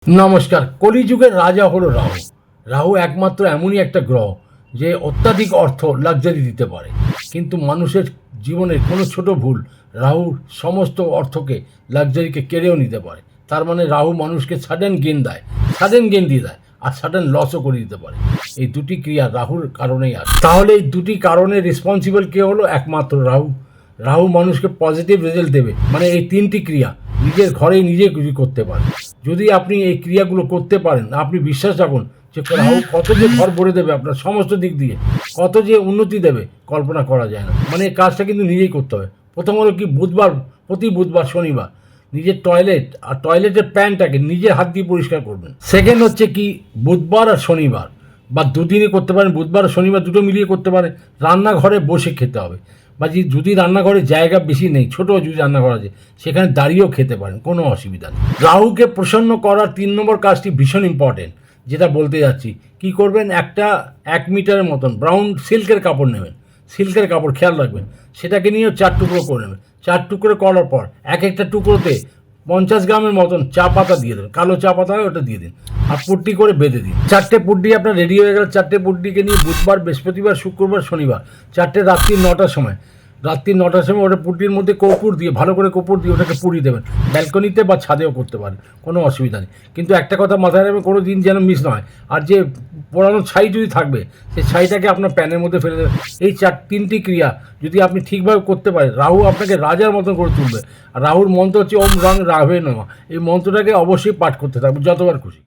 নমস্কার। কলিযুগের রাজা হলো রাহু। রাহু একমাত্র এমনই একটা গ্রহ যে অত্যাধিক অর্থ লাক্সারি দিতে পারে, কিন্তু মানুষের জীবনের কোনো ছোট ভুল রাহুর সমস্ত অর্থকে লাক্সারিকে কেড়েও নিতে পারে। তার মানে রাহু মানুষকে সাডেন গেন দেয়, সাডেন গেন দিয়ে দেয়, আর সাডেন লসও করে দিতে পারে। এই দুটি ক্রিয়া রাহুর কারণেই আসে। তাহলে এই দুটি কারণের রেসপন্সিবল কে হলো? একমাত্র রাহু। রাহু মানুষকে পজিটিভ রেজাল্ট দেবে, মানে এই তিনটি ক্রিয়া নিজের ঘরেই নিজে করতে পারে। যদি আপনি এই ক্রিয়াগুলো করতে পারেন, আপনি বিশ্বাস রাখুন যে রাহু কত যে ঘর ভরে দেবে আপনার সমস্ত দিক দিয়ে, কত যে উন্নতি দেবে কল্পনা করা যায় না। মানে এই কাজটা কিন্তু নিজেই করতে হবে। প্রথম হলো কি, প্রতি বুধবার শনিবার নিজের টয়লেট আর টয়লেটের প্যানটাকে নিজের হাত দিয়ে পরিষ্কার করবেন। সেকেন্ড হচ্ছে কি, বুধবার আর শনিবার বা দুদিনই করতে পারেন, বুধবার আর শনিবার দুটো মিলিয়ে করতে পারেন। রান্নাঘরে বসে খেতে হবে, বা যদি রান্নাঘরের জায়গা বেশি নেই, ছোটো যদি রান্নাঘর আছে সেখানে দাঁড়িয়েও খেতে পারেন, কোনো অসুবিধা নেই। রাহুকে প্রসন্ন করার 3 নম্বর কাজটি ভীষণ ইম্পর্টেন্ট, যেটা বলতে যাচ্ছি। কি করবেন? একটা 1 মিটারের মতন ব্রাউন সিল্কের কাপড় নেবেন, সিল্কের কাপড় খেয়াল রাখবেন, সেটাকে নিয়েও 4 টুকরো করে নেবেন। 4 টুকরো করার পর এক একটা টুকরোতে 50 গ্রামের মতন চা পাতা দিয়ে দেবেন, কালো চা পাতা হয় ওটা দিয়ে দিন, আর পুট্টি করে বেঁধে দিন। 4টে পুট্টি আপনার রেডি হয়ে গেল। 4টে পুট্টিকে নিয়ে বুধবার, বৃহস্পতিবার, শুক্রবার, শনিবার 4টে রাত্রি 9টার সময় ওটা পুট্টির মধ্যে কর্পূর দিয়ে, ভালো করে কর্পূর দিয়ে ওটাকে পুড়িয়ে দেবেন। ব্যালকনিতে বা ছাদেও করতে পারেন, কোনো অসুবিধা নেই। কিন্তু একটা কথা মাথায় রাখবেন, কোনো দিন যেন মিস নয়। আর যে পোড়ানো ছাই যদি থাকবে, সেই ছাইটাকে আপনার প্যানের মধ্যে ফেলে দেবেন। এই 3টি ক্রিয়া যদি আপনি ঠিকভাবে করতে পারেন, রাহু আপনাকে রাজার মতন করে তুলবে। আর রাহুর মন্ত্র হচ্ছে ওম রং রাঘবে নমঃ। এই মন্ত্রটাকে অবশ্যই পাঠ করতে থাকবে যতবার খুশি।